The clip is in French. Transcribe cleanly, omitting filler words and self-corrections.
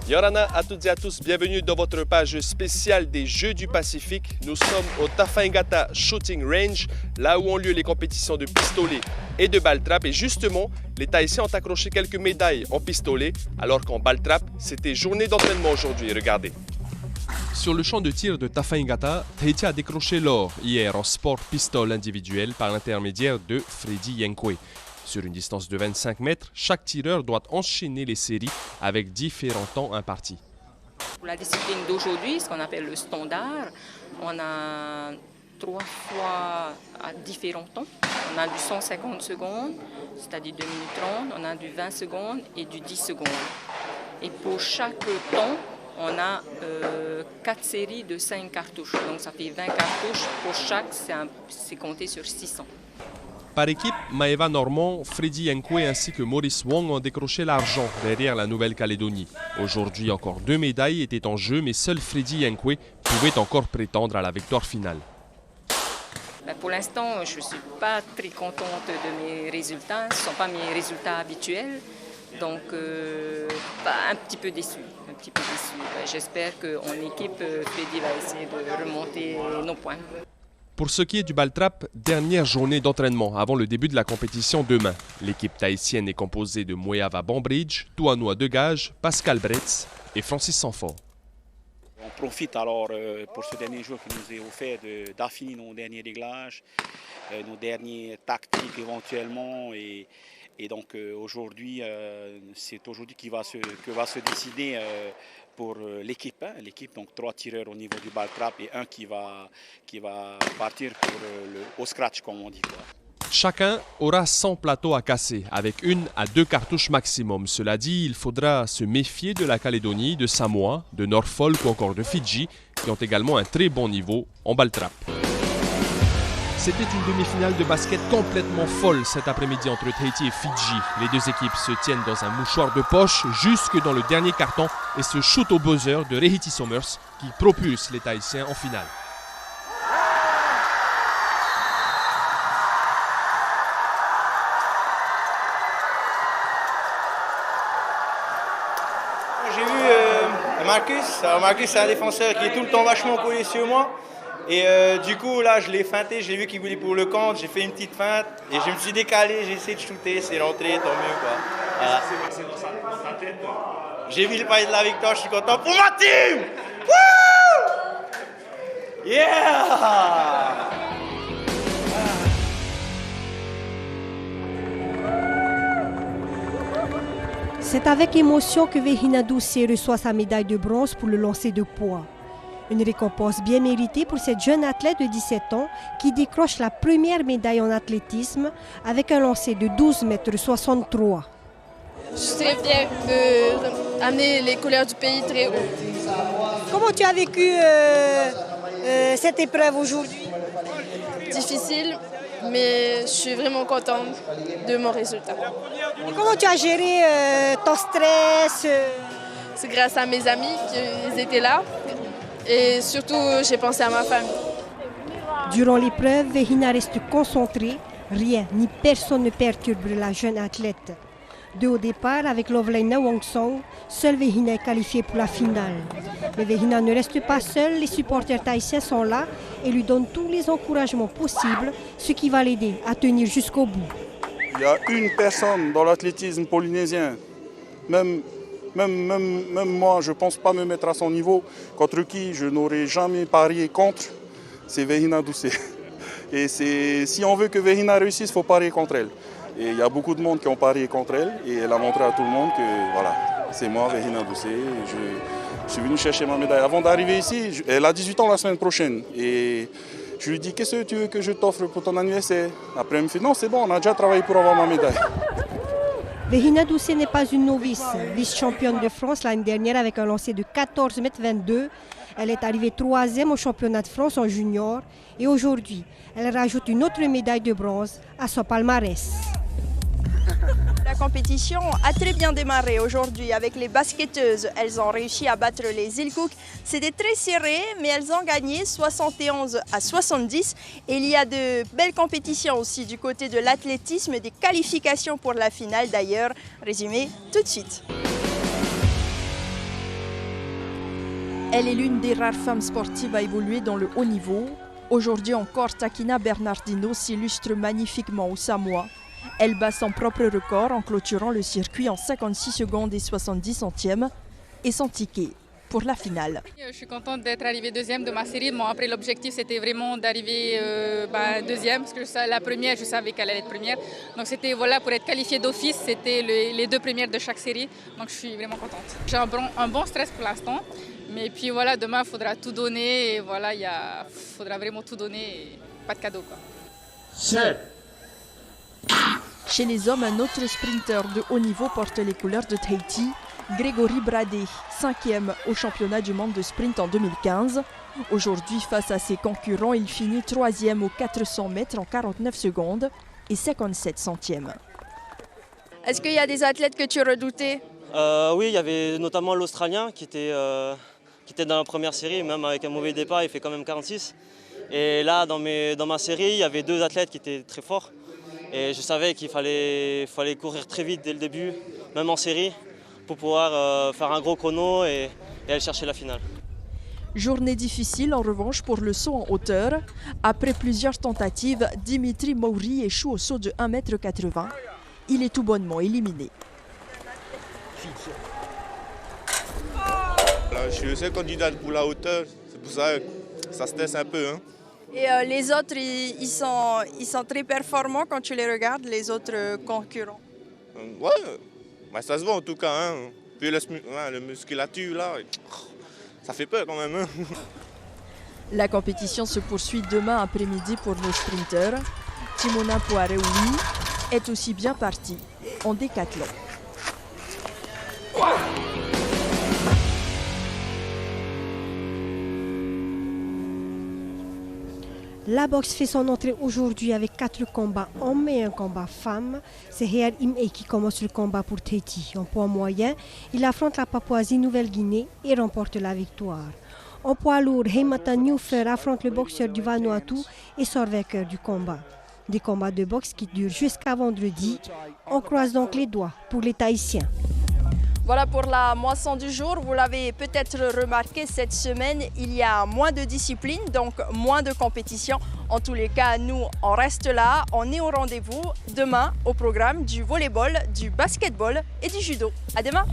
Yorana à toutes et à tous, bienvenue dans votre page spéciale des Jeux du Pacifique. Nous sommes au Tafaingata Shooting Range, là où ont lieu les compétitions de pistolet et de balle trap. Et justement, les Tahitiens ont accroché quelques médailles en pistolet, alors qu'en balle trap, c'était journée d'entraînement aujourd'hui. Regardez. Sur le champ de tir de Tafaingata, Tahiti a décroché l'or hier en sport pistole individuel par l'intermédiaire de Freddy Yenkwe. Sur une distance de 25 mètres, chaque tireur doit enchaîner les séries avec différents temps impartis. Pour la discipline d'aujourd'hui, ce qu'on appelle le standard, on a 3 fois à différents temps. On a du 150 secondes, c'est-à-dire 2 minutes 30, on a du 20 secondes et du 10 secondes. Et pour chaque temps, on a 4 séries de 5 cartouches. Donc ça fait 20 cartouches. Pour chaque, c'est compté sur 600. Par équipe, Maeva Normand, Freddy Yenkwe ainsi que Maurice Wong ont décroché l'argent derrière la Nouvelle-Calédonie. Aujourd'hui, encore 2 médailles étaient en jeu, mais seul Freddy Yenkwe pouvait encore prétendre à la victoire finale. Pour l'instant, je ne suis pas très contente de mes résultats. Ce ne sont pas mes résultats habituels. Donc, un petit peu déçu. J'espère qu'en équipe, Freddy va essayer de remonter nos points. Pour ce qui est du ball trap, dernière journée d'entraînement avant le début de la compétition demain. L'équipe tahitienne est composée de Moeava Bambridge, Tuanoa Degage, Pascal Bretz et Francis Sanfort. On profite alors pour ce dernier jour qui nous est offert d'affiner nos derniers réglages, nos dernières tactiques éventuellement. Et donc aujourd'hui, c'est aujourd'hui que va se décider pour l'équipe. L'équipe, donc 3 tireurs au niveau du ball trap et un qui va partir au scratch, comme on dit. Chacun aura 100 plateaux à casser, avec 1 à 2 cartouches maximum. Cela dit, il faudra se méfier de la Calédonie, de Samoa, de Norfolk ou encore de Fidji, qui ont également un très bon niveau en ball trap. C'était une demi-finale de basket complètement folle cet après-midi entre Tahiti et Fidji. Les deux équipes se tiennent dans un mouchoir de poche jusque dans le dernier carton et se shoot au buzzer de Rehiti Somers qui propulse les Tahitiens en finale. J'ai vu Marcus. Alors Marcus, c'est un défenseur qui est tout le temps vachement collé sur moi. Et du coup, là, je l'ai feinté, j'ai vu qu'il voulait pour le compte, j'ai fait une petite feinte et je me suis décalé, j'ai essayé de shooter, c'est rentré, tant mieux quoi. Voilà. Qu'est-ce qui s'est passé dans ta tête? J'ai vu le palier de la victoire, je suis content pour ma team! Woo! Yeah! C'est avec émotion que Vehina Doucet reçoit sa médaille de bronze pour le lancer de poids. Une récompense bien méritée pour cette jeune athlète de 17 ans qui décroche la première médaille en athlétisme avec un lancer de 12,63 mètres. Je suis très fière d'amener les couleurs du pays très haut. Comment tu as vécu cette épreuve aujourd'hui? Difficile, mais je suis vraiment contente de mon résultat. Et comment tu as géré ton stress? C'est grâce à mes amis qu'ils étaient là. Et surtout, j'ai pensé à ma famille. Durant l'épreuve, Vehina reste concentrée. Rien ni personne ne perturbe la jeune athlète. Au départ, avec Lovelaina Wongsong, seule Vehina est qualifiée pour la finale. Mais Vehina ne reste pas seule, les supporters tahitiens sont là et lui donnent tous les encouragements possibles, ce qui va l'aider à tenir jusqu'au bout. Il y a une personne dans l'athlétisme polynésien, même moi, je ne pense pas me mettre à son niveau, contre qui je n'aurais jamais parié contre, c'est Vehina Doucet. Et si on veut que Vehina réussisse, il faut parier contre elle. Et il y a beaucoup de monde qui ont parié contre elle, et elle a montré à tout le monde que voilà, c'est moi, Vehina Doucet. Je suis venu chercher ma médaille. Avant d'arriver ici, elle a 18 ans la semaine prochaine. Et je lui dis, qu'est-ce que tu veux que je t'offre pour ton anniversaire? Après, elle me fait, non, c'est bon, on a déjà travaillé pour avoir ma médaille. Vehina Doucet n'est pas une novice, vice-championne de France l'année dernière avec un lancer de 14,22 mètres. Elle est arrivée 3e au championnat de France en junior et aujourd'hui, elle rajoute une autre médaille de bronze à son palmarès. La compétition a très bien démarré aujourd'hui avec les basketteuses. Elles ont réussi à battre les Îles Cook. C'était très serré, mais elles ont gagné 71 à 70. Et il y a de belles compétitions aussi du côté de l'athlétisme, des qualifications pour la finale d'ailleurs. Résumé tout de suite. Elle est l'une des rares femmes sportives à évoluer dans le haut niveau. Aujourd'hui encore, Takina Bernardino s'illustre magnifiquement au Samoa. Elle bat son propre record en clôturant le circuit en 56 secondes et 70 centièmes et son ticket pour la finale. Je suis contente d'être arrivée deuxième de ma série. Bon, après, l'objectif, c'était vraiment d'arriver deuxième, parce que la première, je savais qu'elle allait être première. Donc, c'était pour être qualifiée d'office, c'était les deux premières de chaque série. Donc, je suis vraiment contente. J'ai un bon stress pour l'instant. Mais puis voilà, demain, il faudra tout donner. Et voilà, faudra vraiment tout donner. Et pas de cadeau, quoi. Chez les hommes, un autre sprinter de haut niveau porte les couleurs de Tahiti, Grégory Bradé, 5e au championnat du monde de sprint en 2015. Aujourd'hui, face à ses concurrents, il finit 3e aux 400 mètres en 49 secondes et 57 centièmes. Est-ce qu'il y a des athlètes que tu redoutais? Oui, il y avait notamment l'Australien qui était dans la première série, même avec un mauvais départ, il fait quand même 46. Et là, dans ma série, il y avait deux athlètes qui étaient très forts. Et je savais qu'il fallait courir très vite dès le début, même en série, pour pouvoir faire un gros chrono et aller chercher la finale. Journée difficile en revanche pour le saut en hauteur. Après plusieurs tentatives, Dimitri Mouri échoue au saut de 1,80 m. Il est tout bonnement éliminé. Je suis le seul candidat pour la hauteur, c'est pour ça que ça stresse un peu. Hein. Et les autres, ils sont très performants quand tu les regardes, les autres concurrents? Ouais, ça se voit en tout cas. Hein. Puis le musculature là, ça fait peur quand même. Hein. La compétition se poursuit demain après-midi pour nos sprinteurs. Timona Poireouli est aussi bien parti en décathlon. La boxe fait son entrée aujourd'hui avec 4 combats hommes et un combat femmes. C'est Heer Imei qui commence le combat pour Tahiti. En poids moyen, il affronte la Papouasie-Nouvelle-Guinée et remporte la victoire. En poids lourd, Heimata Newfer affronte le boxeur du Vanuatu et sort vainqueur du combat. Des combats de boxe qui durent jusqu'à vendredi. On croise donc les doigts pour les Tahitiens. Voilà pour la moisson du jour. Vous l'avez peut-être remarqué, cette semaine, il y a moins de disciplines, donc moins de compétition. En tous les cas, nous, on reste là. On est au rendez-vous demain au programme du volleyball, du basketball et du judo. À demain!